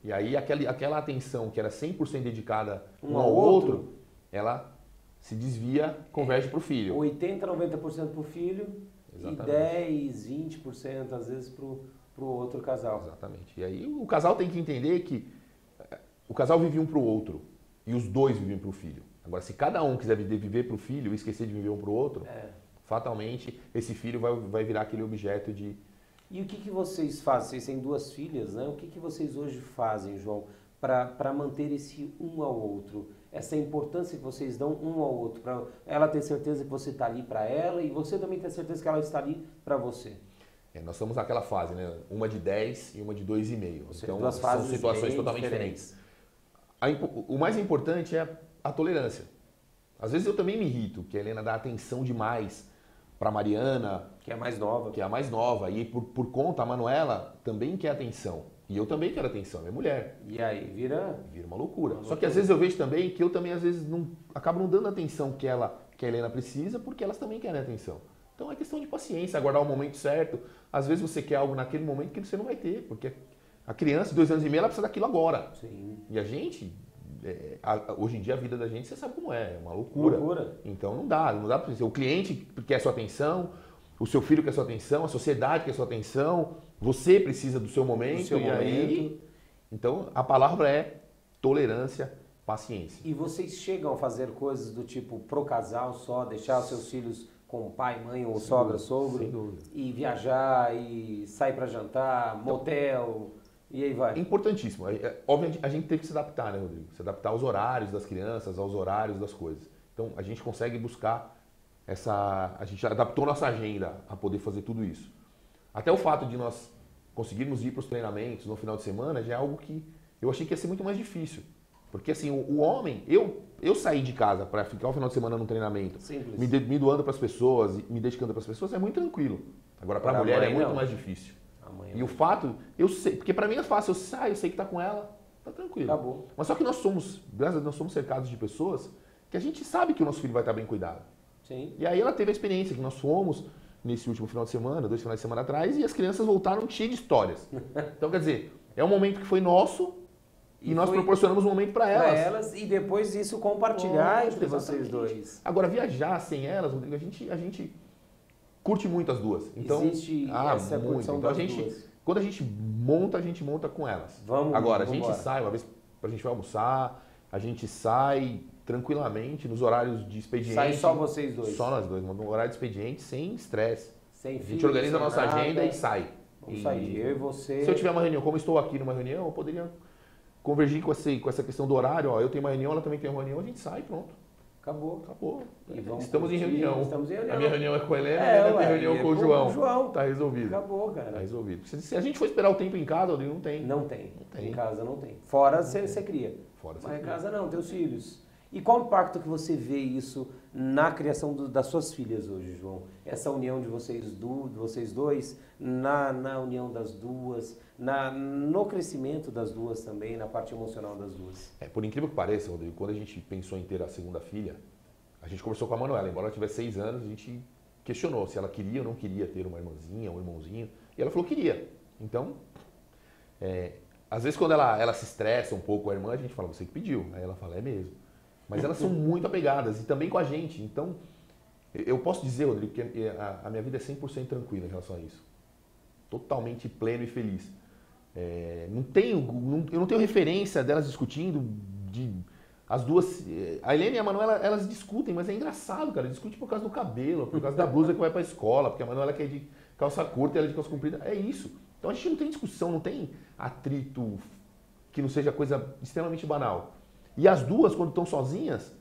E aí aquela atenção que era 100% dedicada um ao outro, ela se desvia, converge para o filho. 80%, 90% para o filho. Exatamente. E 10%, 20% às vezes para o outro casal. Exatamente. E aí o casal tem que entender que o casal vive um para o outro e os dois vivem para o filho. Agora, se cada um quiser viver para o filho e esquecer de viver um para o outro, fatalmente esse filho vai virar aquele objeto de... E o que vocês fazem? Vocês têm 2 filhas, né? O que vocês hoje fazem, João, para manter esse um ao outro? Essa importância que vocês dão um ao outro, para ela ter certeza que você está ali para ela e você também ter certeza que ela está ali para você. Nós estamos naquela fase, né? Uma de 10 e uma de 2,5. Então, 2 fases são situações totalmente diferentes. O mais importante é a tolerância. Às vezes eu também me irrito, que a Helena dá atenção demais para Mariana, que é a mais nova. Que é a mais nova. E por conta, a Manuela também quer atenção. E eu também quero atenção, minha mulher. E aí vira uma loucura. Só que às vezes eu vejo também que eu também às vezes acabo não dando a atenção que a Helena precisa, porque elas também querem atenção. Então é questão de paciência, aguardar o momento certo. Às vezes você quer algo naquele momento que você não vai ter, porque a criança de 2 anos e meio ela precisa daquilo agora. Sim. E a gente, hoje em dia a vida da gente, você sabe como é uma loucura. Então não dá para você. O cliente quer sua atenção, o seu filho quer sua atenção, a sociedade quer sua atenção, você precisa do seu momento. Aí, então a palavra é tolerância, paciência. E vocês chegam a fazer coisas do tipo pro casal só, deixar os seus filhos com pai, mãe ou sogra, sogro, e viajar, e sair para jantar, motel, e aí vai? Importantíssimo. Obviamente a gente teve que se adaptar, né, Rodrigo? Se adaptar aos horários das crianças, aos horários das coisas. Então a gente consegue buscar a gente adaptou nossa agenda a poder fazer tudo isso. Até o fato de nós conseguirmos ir para os treinamentos no final de semana já é algo que eu achei que ia ser muito mais difícil. Porque assim, o homem, eu sair de casa para ficar o final de semana num treinamento, me doando para as pessoas, me dedicando para as pessoas, é muito tranquilo. Agora para a mulher é muito mais difícil. E o fato, eu sei, porque para mim é fácil, eu sei que tá com ela, tá tranquilo. Acabou. Mas só que nós somos cercados de pessoas que a gente sabe que o nosso filho vai estar bem cuidado. Sim. E aí ela teve a experiência que nós fomos nesse último final de semana, 2 finais de semana atrás, e as crianças voltaram cheias de histórias. Então, quer dizer, é um momento que foi nosso e nós proporcionamos um momento para elas. Para elas e depois disso compartilhar entre vocês dois. Agora, viajar sem elas, Rodrigo, a gente curte muito as duas. Então, existe essa curtição das duas. Quando a gente monta com elas. Agora, a gente sai, uma vez a gente vai almoçar, a gente sai tranquilamente nos horários de expediente. Sai só vocês dois? Só nós dois, no horário de expediente, sem estresse. Sem filho, a gente organiza a nossa nada, agenda e sai. Vamos sair, eu e você. Se eu tiver uma reunião, como eu estou aqui numa reunião, eu poderia convergir com essa questão do horário. Ó, eu tenho uma reunião, ela também tem uma reunião, a gente sai, pronto. Acabou. Estamos em reunião. A minha reunião é com a Helena, a Helena tem reunião com o João. Tá resolvido. Acabou, cara. Tá resolvido. Se a gente for esperar o tempo em casa, não tem. Não tem. Em casa não tem. Fora você cria. Mas em casa não, teus filhos. E qual o impacto que você vê isso na criação das suas filhas hoje, João? Essa união de vocês dois, na união das duas, no crescimento das duas também, na parte emocional das duas. Por incrível que pareça, Rodrigo, quando a gente pensou em ter a segunda filha, a gente conversou com a Manuela. Embora ela tivesse 6 anos, a gente questionou se ela queria ou não queria ter uma irmãzinha, um irmãozinho. E ela falou que queria. Então, às vezes quando ela se estressa um pouco com a irmã, a gente fala, você que pediu. Aí ela fala, é mesmo. Mas elas são muito apegadas e também com a gente. Então, eu posso dizer, Rodrigo, que a minha vida é 100% tranquila em relação a isso. Totalmente pleno e feliz. Eu não tenho referência delas discutindo, as duas... A Helena e a Manuela, elas discutem, mas é engraçado, cara. Discute por causa do cabelo, por causa da blusa que vai pra escola, porque a Manuela quer de calça curta e ela de calça comprida. É isso. Então a gente não tem discussão, não tem atrito que não seja coisa extremamente banal. E as duas, quando estão sozinhas,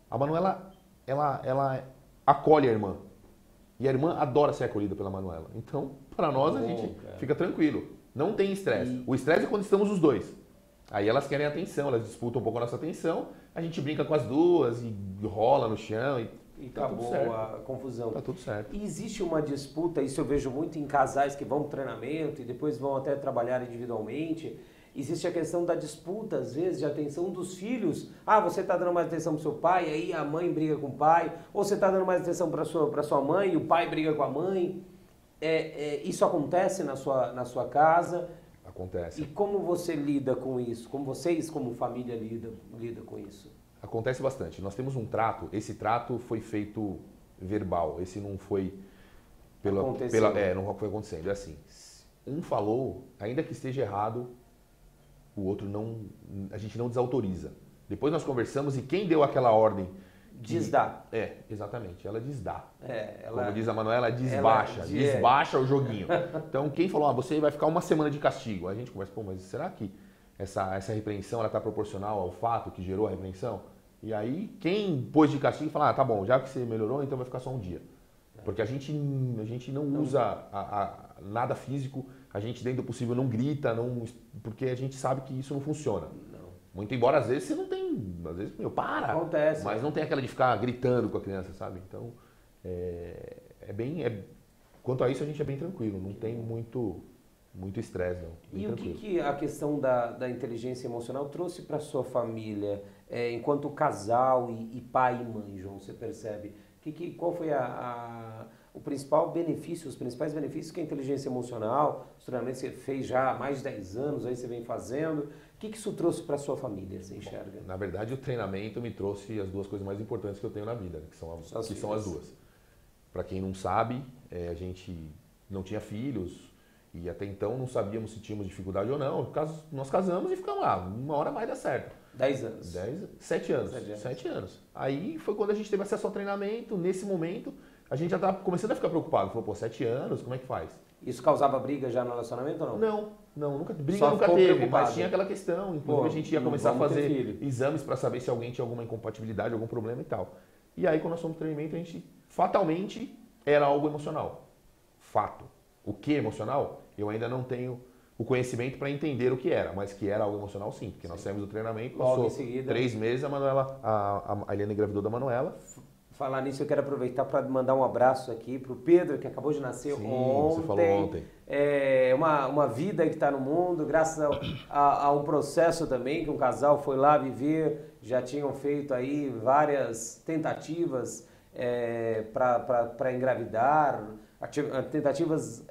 a Manuela, ela acolhe a irmã. E a irmã adora ser acolhida pela Manuela. Então, para nós, a gente fica tranquilo. Não tem estresse. O estresse é quando estamos os dois. Aí elas querem atenção, elas disputam um pouco a nossa atenção, a gente brinca com as duas e rola no chão e tá acabou a confusão. Tá tudo certo. E existe uma disputa, isso eu vejo muito em casais que vão pro treinamento e depois vão até trabalhar individualmente. Existe a questão da disputa, às vezes, de atenção dos filhos. Ah, você está dando mais atenção para o seu pai, aí a mãe briga com o pai. Ou você está dando mais atenção para sua mãe e o pai briga com a mãe. Isso acontece na sua casa? Acontece. E como você lida com isso? Como vocês, como família, lidam com isso? Acontece bastante. Nós temos um trato, esse trato foi feito verbal, esse não foi não foi acontecendo. É assim, um falou, ainda que esteja errado, o outro a gente não desautoriza. Depois nós conversamos e quem deu aquela ordem... Desdá. Exatamente, ela desdá. Ela, como diz a Manuela, desbaixa o joguinho. Então quem falou, você vai ficar uma semana de castigo, a gente conversa, mas será que essa repreensão está proporcional ao fato que gerou a repreensão? E aí quem pôs de castigo fala, tá bom, já que você melhorou, então vai ficar só um dia. Porque a gente não usa nada físico, a gente dentro do possível não grita, porque a gente sabe que isso não funciona. Muito embora às vezes você não tem, às vezes, para. Acontece. Mas não tem aquela de ficar gritando com a criança, sabe? Então, quanto a isso a gente é bem tranquilo, não tem muito estresse, não. Bem e tranquilo. O que a questão da inteligência emocional trouxe para sua família, enquanto casal e pai e mãe, João, você percebe? Qual foi o principal benefício, os principais benefícios que a inteligência emocional, os treinamentos que você fez já há mais de 10 anos, aí você vem fazendo, o que isso trouxe para a sua família, você enxerga? Na verdade, o treinamento me trouxe as duas coisas mais importantes que eu tenho na vida, que são as duas. Para quem não sabe, a gente não tinha filhos e até então não sabíamos se tínhamos dificuldade ou não. Nós casamos e ficamos lá, uma hora vai dar certo. 10 anos. 7 anos. 7 anos. Aí foi quando a gente teve acesso ao treinamento, nesse momento, a gente já estava começando a ficar preocupado. Falou, 7 anos, como é que faz? Isso causava briga já no relacionamento ou não? Não, briga nunca teve, mas tinha aquela questão. Inclusive a gente ia começar a fazer exames para saber se alguém tinha alguma incompatibilidade, algum problema e tal. E aí quando nós fomos no treinamento, a gente fatalmente era algo emocional. Fato. O que é emocional? Eu ainda não tenho o conhecimento para entender o que era, mas que era algo emocional sim, porque nós saímos do treinamento, passou 3 meses, a Helena engravidou da Manuela. Falar nisso, eu quero aproveitar para mandar um abraço aqui para o Pedro, que acabou de nascer ontem. Você falou ontem. Uma vida que está no mundo, graças a um processo também, que um casal foi lá viver, já tinham feito aí várias tentativas para engravidar, tentativas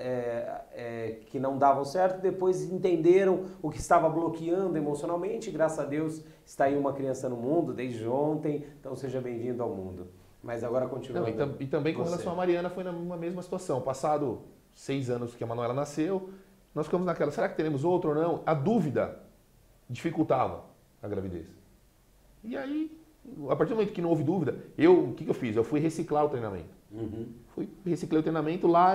que não davam certo, depois entenderam o que estava bloqueando emocionalmente, e graças a Deus está aí uma criança no mundo desde ontem, então seja bem-vindo ao mundo. Mas agora continua. E também com relação à Mariana foi na mesma situação. Passado 6 anos que a Manuela nasceu, nós ficamos naquela, será que teremos outro ou não? A dúvida dificultava a gravidez. E aí, a partir do momento que não houve dúvida, o que eu fiz? Eu fui reciclar o treinamento. Reciclei o treinamento, lá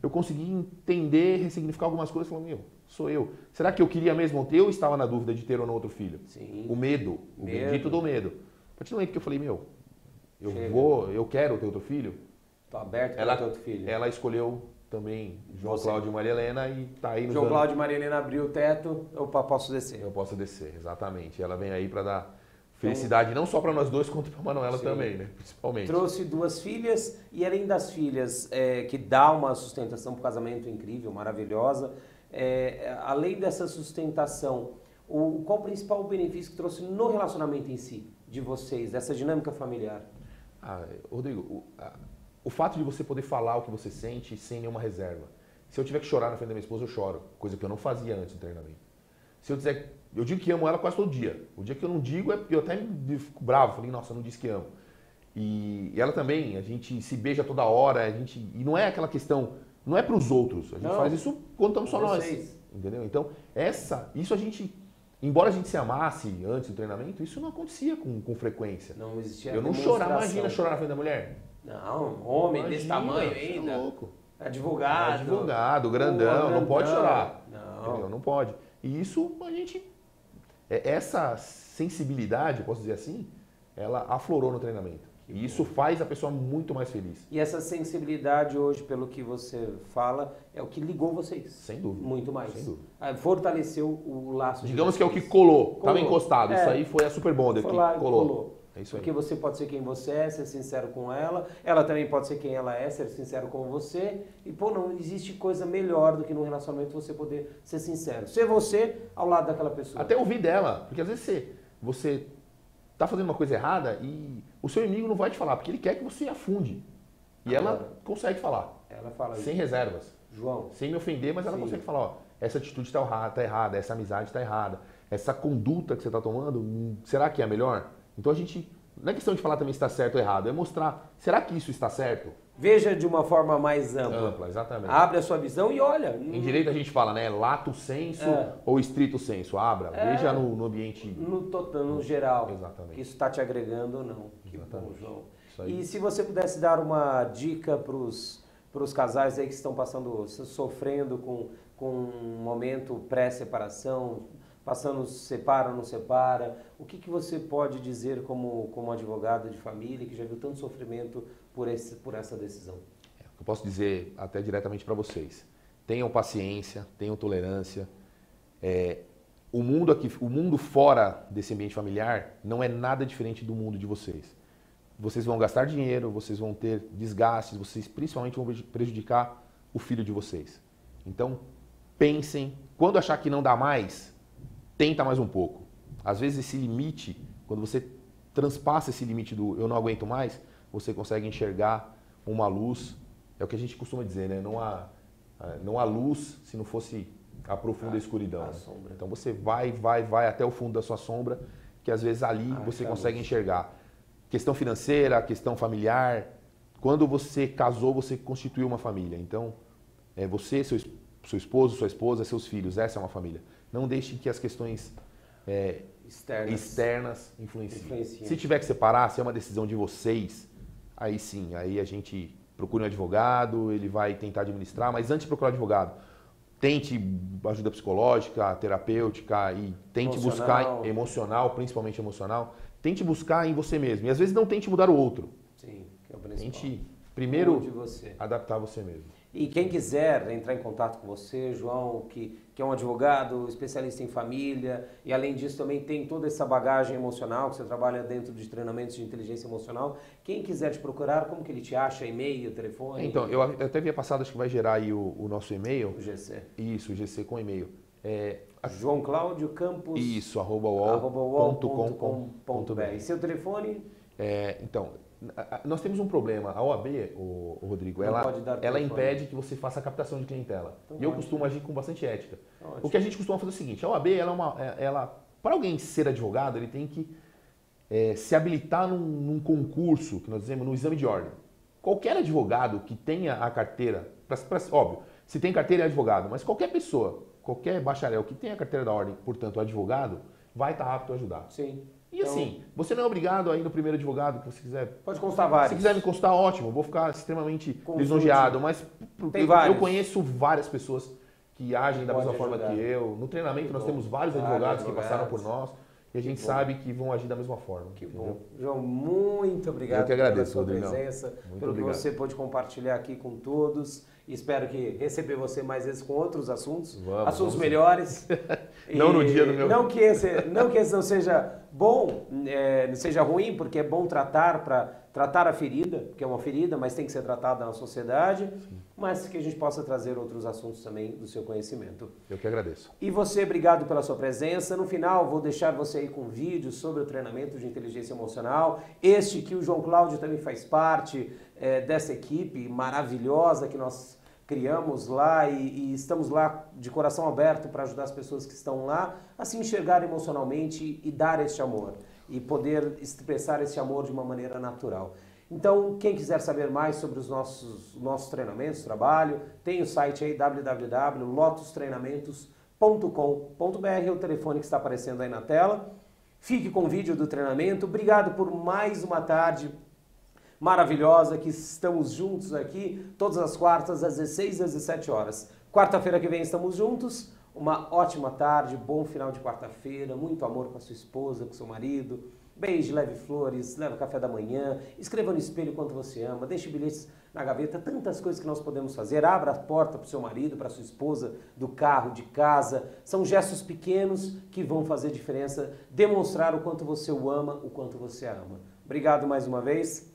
eu consegui entender, ressignificar algumas coisas, falando, sou eu. Será que eu queria mesmo ter ou estava na dúvida de ter ou não outro filho? Sim. O medo, o bendito do medo. A partir do momento que eu falei, eu quero ter outro filho. Estou aberto para ter outro filho. Ela escolheu também João Cláudio e Maria Helena e está aí no João Cláudio e Maria Helena abriu o teto, eu posso descer. Eu posso descer, exatamente. Ela vem aí para dar felicidade não só para nós dois, quanto para a Manuela também, né? Principalmente. Trouxe 2 filhas e além das filhas, que dá uma sustentação para o casamento incrível, maravilhosa, além dessa sustentação, qual o principal benefício que trouxe no relacionamento em si, de vocês, dessa dinâmica familiar? Rodrigo, o fato de você poder falar o que você sente sem nenhuma reserva. Se eu tiver que chorar na frente da minha esposa, eu choro, coisa que eu não fazia antes do treinamento. Se eu dizer, eu digo que amo ela quase todo dia. O dia que eu não digo é porque eu até fico bravo, falei, nossa, eu não disse que amo. E ela também, a gente se beija toda hora, e não é aquela questão, não é para os outros, a gente faz isso quando estamos só nós. entendeu? Então, isso a gente, embora a gente se amasse antes do treinamento, isso não acontecia com frequência. Não existia Eu não chorava, imagina chorar na frente da mulher. Não, homem desse tamanho ainda. É louco. Advogado. Advogado, grandão, não pode chorar. Não. Entendeu? Não pode. E isso a gente, essa sensibilidade, posso dizer assim, ela aflorou no treinamento. E isso faz a pessoa muito mais feliz. E essa sensibilidade hoje, pelo que você fala, é o que ligou vocês. Sem dúvida. Muito mais. Sem dúvida. Fortaleceu o laço. Digamos que é o que colou. Estava encostado. É. Isso aí foi a Super Bonder que colou. É isso aí. Porque você pode ser quem você é, ser sincero com ela também pode ser quem ela é, ser sincero com você. E, pô, não existe coisa melhor do que num relacionamento você poder ser sincero. Ser você ao lado daquela pessoa. Até ouvir dela. Porque às vezes você tá fazendo uma coisa errada e o seu inimigo não vai te falar, porque ele quer que você afunde. E ela consegue falar. Ela fala sem isso. Reservas. João. Sem me ofender, mas ela consegue falar, ó, essa atitude tá errada, essa amizade tá errada, essa conduta que você tá tomando, será que é a melhor? Então a gente, não é questão de falar também se está certo ou errado, é mostrar, será que isso está certo? Veja de uma forma mais ampla. Ampla, exatamente. Abre a sua visão e olha. Em direito a gente fala, né, lato sensu ou estrito sensu. Abra, veja no ambiente. No geral. Exatamente. Que isso está te agregando ou não. Que Exatamente. bom, João. Isso aí. E se você pudesse dar uma dica para os casais aí que estão sofrendo com um momento pré-separação, passando separa ou não separa, o que você pode dizer como advogado de família que já viu tanto sofrimento por essa decisão? Eu posso dizer até diretamente para vocês. Tenham paciência, tenham tolerância. O mundo fora desse ambiente familiar não é nada diferente do mundo de vocês. Vocês vão gastar dinheiro, vocês vão ter desgastes, vocês principalmente vão prejudicar o filho de vocês. Então, pensem, quando achar que não dá mais, tenta mais um pouco. Às vezes esse limite, quando você transpassa esse limite do eu não aguento mais, você consegue enxergar uma luz. É o que a gente costuma dizer, né? Não há luz se não fosse a profunda escuridão. A sombra. Então você vai até o fundo da sua sombra, que às vezes ali você consegue enxergar. Questão financeira, questão familiar. Quando você casou, você constituiu uma família. Então, você, seu esposo, sua esposa, seus filhos, essa é uma família. Não deixe que as questões externas influenciem. Se tiver que separar, se é uma decisão de vocês, aí sim, aí a gente procura um advogado, ele vai tentar administrar, mas antes de procurar um advogado, tente ajuda psicológica, terapêutica e tente buscar emocional, principalmente emocional, tente buscar em você mesmo. E às vezes não tente mudar o outro. Sim, que é o principal. Tente primeiro adaptar você mesmo. E quem quiser entrar em contato com você, João, que é um advogado, especialista em família, e além disso também tem toda essa bagagem emocional, que você trabalha dentro de treinamentos de inteligência emocional. Quem quiser te procurar, como que ele te acha? E-mail, telefone? Então, eu até havia passado, acho que vai gerar aí o nosso e-mail. O GC. Isso, o GC com e-mail. João Cláudio Campos. Isso, @uol.com.br. E seu telefone? Então, nós temos um problema. A OAB, o Rodrigo, ela impede que você faça a captação de clientela. Então, e eu costumo agir com bastante ética. Ótimo. O que a gente costuma fazer é o seguinte, a OAB, para alguém ser advogado, ele tem que se habilitar num concurso, que nós dizemos, no exame de ordem. Qualquer advogado que tenha a carteira, óbvio, se tem carteira é advogado, mas qualquer pessoa, qualquer bacharel que tenha a carteira da ordem, portanto advogado, vai estar apto a ajudar. Sim. E então, assim, você não é obrigado a ir no primeiro advogado que você quiser. Pode constar vários. Se quiser me constar, ótimo. Vou ficar extremamente lisonjeado. Mas eu conheço várias pessoas que agem da mesma forma que eu. No treinamento nós temos vários advogados que passaram por nós. E a gente sabe que vão agir da mesma forma. Que bom. João, muito obrigado eu que agradeço, pela sua presença, pelo que você pôde compartilhar aqui com todos. Espero que receber você mais vezes com outros assuntos, assuntos melhores. Não no dia do meu... Não que esse não seja bom, não seja ruim, porque é bom tratar a ferida, que é uma ferida, mas tem que ser tratada na sociedade, sim, mas que a gente possa trazer outros assuntos também do seu conhecimento. Eu que agradeço. E você, obrigado pela sua presença. No final, vou deixar você aí com vídeos sobre o treinamento de inteligência emocional. Este que o João Cláudio também faz parte dessa equipe maravilhosa que nós criamos lá e estamos lá de coração aberto para ajudar as pessoas que estão lá a se enxergar emocionalmente e dar este amor e poder expressar esse amor de uma maneira natural. Então, quem quiser saber mais sobre os nossos treinamentos, trabalho, tem o site aí www.lotustreinamentos.com.br. é o telefone que está aparecendo aí na tela. Fique com o vídeo do treinamento. Obrigado por mais uma tarde maravilhosa que estamos juntos aqui todas as quartas às 16 e às 17 horas. Quarta-feira que vem estamos juntos. Uma ótima tarde, bom final de quarta-feira, muito amor com a sua esposa, com seu marido. Beijo, leve flores, leve café da manhã, escreva no espelho quanto você ama, deixe bilhetes na gaveta, tantas coisas que nós podemos fazer. Abra a porta para o seu marido, para a sua esposa, do carro, de casa. São gestos pequenos que vão fazer diferença, demonstrar o quanto você o ama, o quanto você ama. Obrigado mais uma vez,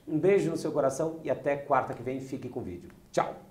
um beijo no seu coração e até quarta que vem, fique com o vídeo. Tchau!